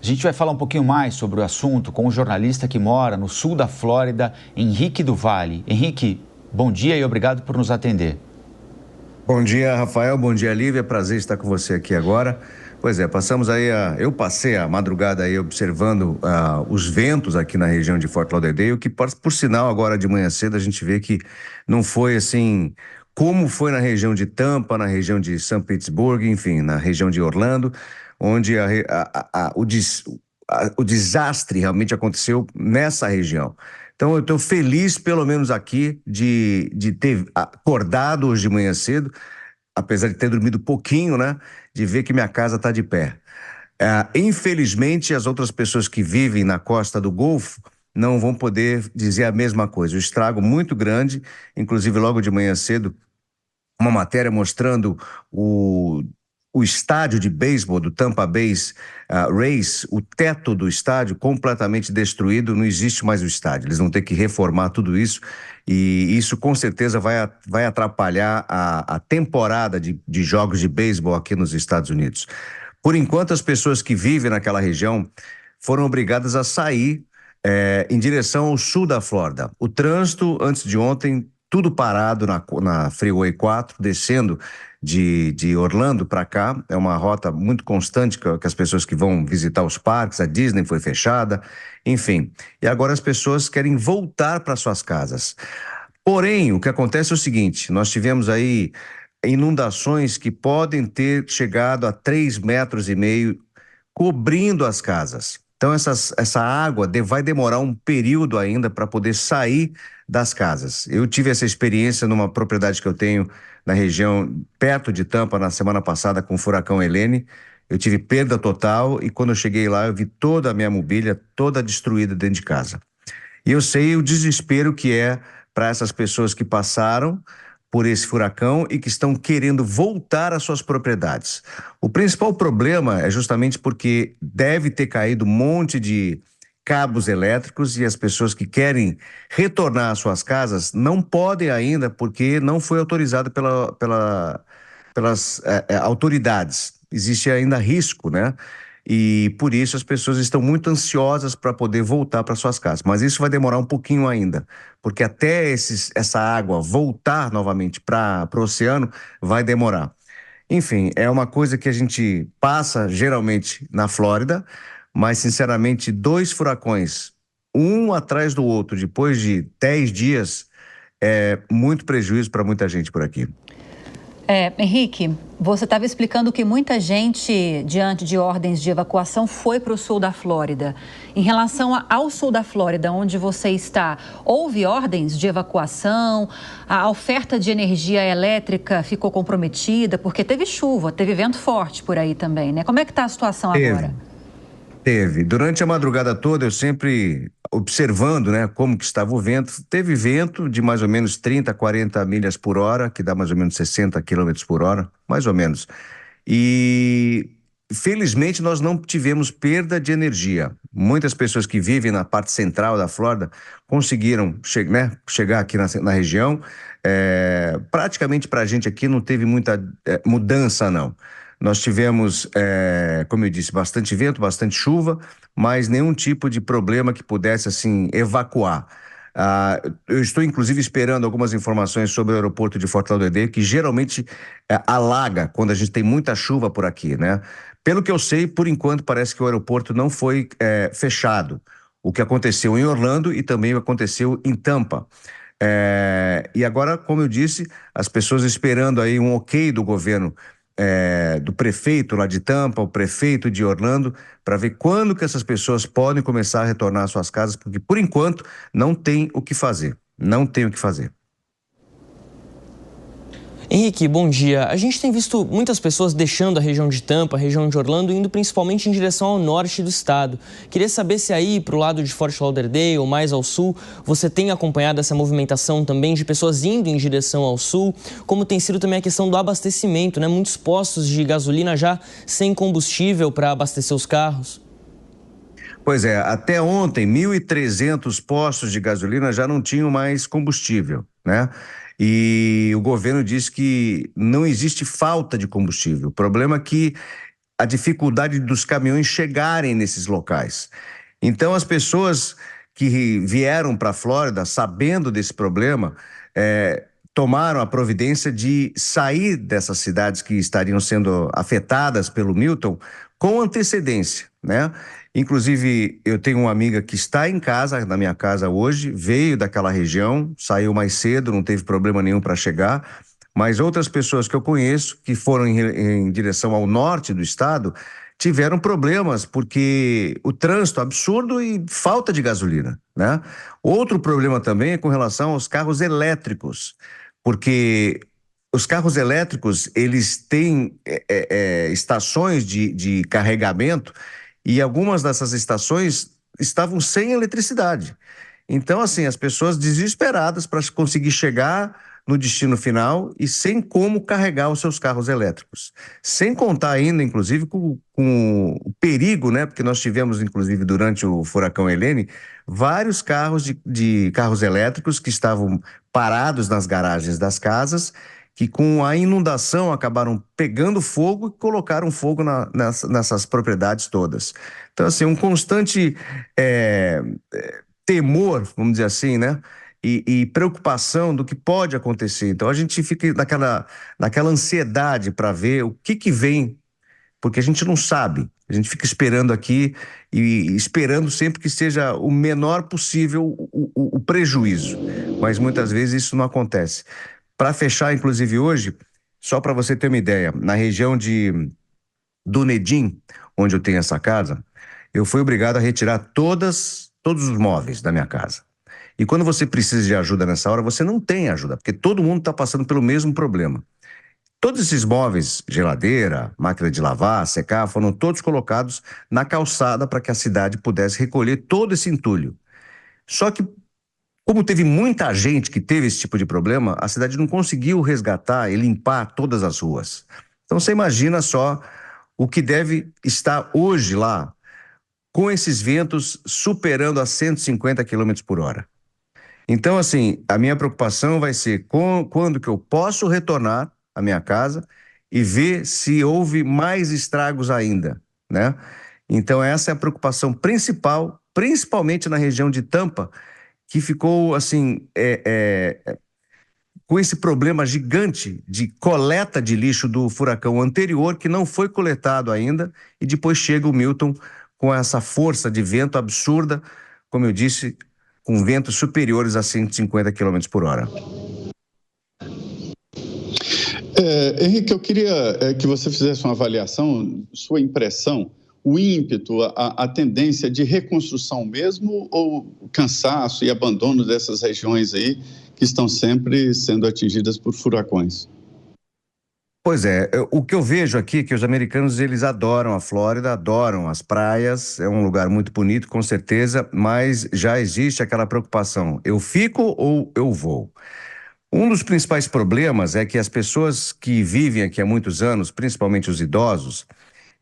gente vai falar um pouquinho mais sobre o assunto com um jornalista que mora no sul da Flórida, Henrique do Vale. Henrique, bom dia e obrigado por nos atender. Bom dia, Rafael. Bom dia, Lívia. Prazer estar com você aqui agora. Pois é, eu passei a madrugada aí observando os ventos aqui na região de Fort Lauderdale, que por sinal agora de manhã cedo a gente vê que não foi assim como foi na região de Tampa, na região de São Petersburgo, enfim, na região de Orlando, onde o desastre realmente aconteceu nessa região. Então, eu estou feliz, pelo menos aqui, de ter acordado hoje de manhã cedo, apesar de ter dormido pouquinho, né? De ver que minha casa está de pé. Infelizmente, as outras pessoas que vivem na costa do Golfo não vão poder dizer a mesma coisa. O estrago muito grande, inclusive logo de manhã cedo, uma matéria mostrando o estádio de beisebol do Tampa Bay Rays, o teto do estádio completamente destruído, não existe mais o estádio, eles vão ter que reformar tudo isso e isso com certeza vai atrapalhar a temporada de jogos de beisebol aqui nos Estados Unidos. Por enquanto, as pessoas que vivem naquela região foram obrigadas a sair em direção ao sul da Flórida. O trânsito, antes de ontem, tudo parado na Freeway 4, descendo de Orlando para cá. É uma rota muito constante que as pessoas que vão visitar os parques, a Disney foi fechada, enfim. E agora as pessoas querem voltar para suas casas. Porém, o que acontece é o seguinte: nós tivemos aí inundações que podem ter chegado a 3,5 metros cobrindo as casas. Então, essa água vai demorar um período ainda para poder sair das casas. Eu tive essa experiência numa propriedade que eu tenho na região perto de Tampa na semana passada com o furacão Helene. Eu tive perda total e quando eu cheguei lá eu vi toda a minha mobília toda destruída dentro de casa. E eu sei o desespero que é para essas pessoas que passaram por esse furacão e que estão querendo voltar às suas propriedades. O principal problema é justamente porque deve ter caído um monte de cabos elétricos e as pessoas que querem retornar às suas casas não podem ainda porque não foi autorizado pelas autoridades. Existe ainda risco, né? E por isso as pessoas estão muito ansiosas para poder voltar para suas casas. Mas isso vai demorar um pouquinho ainda, porque até essa água voltar novamente para o oceano vai demorar. Enfim, é uma coisa que a gente passa geralmente na Flórida, mas sinceramente, 2 furacões, um atrás do outro, depois de 10 dias, é muito prejuízo para muita gente por aqui. Henrique, você estava explicando que muita gente, diante de ordens de evacuação, foi para o sul da Flórida. Em relação ao sul da Flórida, onde você está, houve ordens de evacuação? A oferta de energia elétrica ficou comprometida? Porque teve chuva, teve vento forte por aí também, né? Como é que está a situação agora? Teve. Durante a madrugada toda, eu sempre observando, né, como que estava o vento. Teve vento de mais ou menos 30, 40 milhas por hora, que dá mais ou menos 60 quilômetros por hora, mais ou menos. E felizmente nós não tivemos perda de energia. Muitas pessoas que vivem na parte central da Flórida conseguiram chegar aqui na região. Praticamente para a gente aqui não teve muita mudança, não. Nós tivemos, como eu disse, bastante vento, bastante chuva, mas nenhum tipo de problema que pudesse, assim, evacuar. Eu estou, inclusive, esperando algumas informações sobre o aeroporto de Fort Lauderdale, que geralmente alaga quando a gente tem muita chuva por aqui, né? Pelo que eu sei, por enquanto, parece que o aeroporto não foi fechado. O que aconteceu em Orlando e também aconteceu em Tampa. E agora, como eu disse, as pessoas esperando aí um ok do governo, do prefeito lá de Tampa, o prefeito de Orlando, para ver quando que essas pessoas podem começar a retornar às suas casas, porque por enquanto não tem o que fazer, não tem o que fazer. Henrique, bom dia. A gente tem visto muitas pessoas deixando a região de Tampa, a região de Orlando, indo principalmente em direção ao norte do estado. Queria saber se aí, para o lado de Fort Lauderdale ou mais ao sul, você tem acompanhado essa movimentação também de pessoas indo em direção ao sul, como tem sido também a questão do abastecimento, né? Muitos postos de gasolina já sem combustível para abastecer os carros. Pois é, até ontem, 1.300 postos de gasolina já não tinham mais combustível, né? E o governo diz que não existe falta de combustível. O problema é que a dificuldade dos caminhões chegarem nesses locais. Então, as pessoas que vieram para a Flórida sabendo desse problema, tomaram a providência de sair dessas cidades que estariam sendo afetadas pelo Milton com antecedência, né? Inclusive, eu tenho uma amiga que está em casa, na minha casa hoje, veio daquela região, saiu mais cedo, não teve problema nenhum para chegar, mas outras pessoas que eu conheço, que foram em direção ao norte do estado, tiveram problemas porque o trânsito absurdo e falta de gasolina, né? Outro problema também é com relação aos carros elétricos, porque os carros elétricos, eles têm estações de carregamento e algumas dessas estações estavam sem eletricidade. Então, assim, as pessoas desesperadas para conseguir chegar no destino final e sem como carregar os seus carros elétricos. Sem contar ainda, inclusive, com o perigo, né? Porque nós tivemos, inclusive, durante o furacão Helene, vários carros de carros elétricos que estavam parados nas garagens das casas, que com a inundação acabaram pegando fogo e colocaram fogo nessas propriedades todas. Então, assim, um constante temor, vamos dizer assim, né? E preocupação do que pode acontecer. Então a gente fica naquela ansiedade para ver o que vem, porque a gente não sabe. A gente fica esperando aqui e esperando sempre que seja o menor possível o prejuízo. Mas muitas vezes isso não acontece. Para fechar, inclusive hoje, só para você ter uma ideia, na região de Dunedin, onde eu tenho essa casa, eu fui obrigado a retirar todos os móveis da minha casa. E quando você precisa de ajuda nessa hora, você não tem ajuda, porque todo mundo está passando pelo mesmo problema. Todos esses móveis, geladeira, máquina de lavar, secar, foram todos colocados na calçada para que a cidade pudesse recolher todo esse entulho. Só que, como teve muita gente que teve esse tipo de problema, a cidade não conseguiu resgatar e limpar todas as ruas. Então você imagina só o que deve estar hoje lá, com esses ventos superando a 150 km por hora. Então, assim, a minha preocupação vai ser quando que eu posso retornar à minha casa e ver se houve mais estragos ainda, né? Então, essa é a preocupação principal, principalmente na região de Tampa, que ficou, assim, com esse problema gigante de coleta de lixo do furacão anterior, que não foi coletado ainda, e depois chega o Milton com essa força de vento absurda, como eu disse, com ventos superiores a 150 km por hora. Henrique, eu queria que você fizesse uma avaliação, sua impressão, o ímpeto, a tendência de reconstrução mesmo ou cansaço e abandono dessas regiões aí que estão sempre sendo atingidas por furacões? Pois é, o que eu vejo aqui é que os americanos, eles adoram a Flórida, adoram as praias, é um lugar muito bonito, com certeza, mas já existe aquela preocupação, eu fico ou eu vou? Um dos principais problemas é que as pessoas que vivem aqui há muitos anos, principalmente os idosos,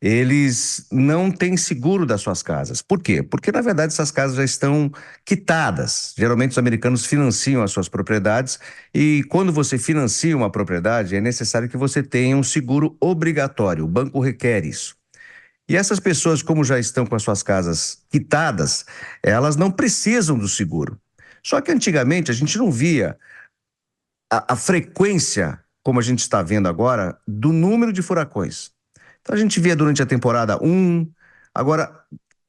eles não têm seguro das suas casas. Por quê? Porque, na verdade, essas casas já estão quitadas. Geralmente, os americanos financiam as suas propriedades e, quando você financia uma propriedade, é necessário que você tenha um seguro obrigatório. O banco requer isso. E essas pessoas, como já estão com as suas casas quitadas, elas não precisam do seguro. Só que, antigamente, a gente não via a frequência, como a gente está vendo agora, do número de furacões. Então a gente via durante a temporada agora,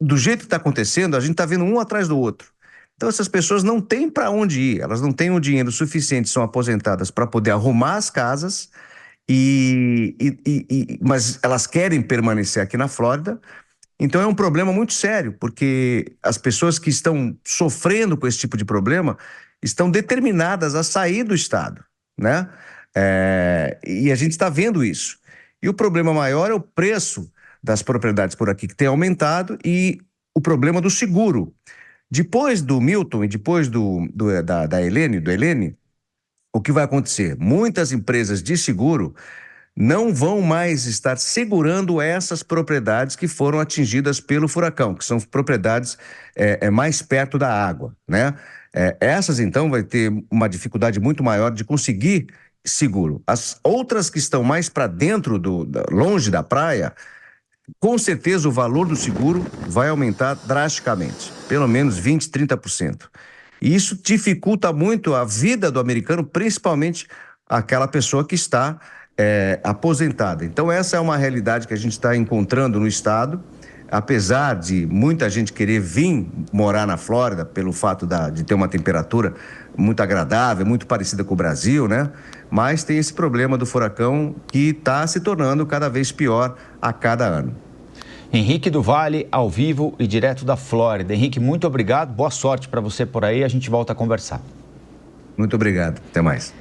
do jeito que está acontecendo, a gente está vendo um atrás do outro. Então essas pessoas não têm para onde ir, elas não têm o dinheiro suficiente, são aposentadas para poder arrumar as casas, mas elas querem permanecer aqui na Flórida. Então é um problema muito sério, porque as pessoas que estão sofrendo com esse tipo de problema estão determinadas a sair do estado, né? E a gente está vendo isso. E o problema maior é o preço das propriedades por aqui, que tem aumentado, e o problema do seguro. Depois do Milton e depois da Helene, o que vai acontecer? Muitas empresas de seguro não vão mais estar segurando essas propriedades que foram atingidas pelo furacão, que são propriedades mais perto da água, né? Essas, então, vai ter uma dificuldade muito maior de conseguir seguro. As outras que estão mais para dentro, longe da praia, com certeza o valor do seguro vai aumentar drasticamente, pelo menos 20%, 30%. E isso dificulta muito a vida do americano, principalmente aquela pessoa que está aposentada. Então essa é uma realidade que a gente está encontrando no estado, apesar de muita gente querer vir morar na Flórida pelo fato de ter uma temperatura muito agradável, muito parecida com o Brasil, né? Mas tem esse problema do furacão que está se tornando cada vez pior a cada ano. Henrique do Vale, ao vivo e direto da Flórida. Henrique, muito obrigado, boa sorte para você por aí, a gente volta a conversar. Muito obrigado, até mais.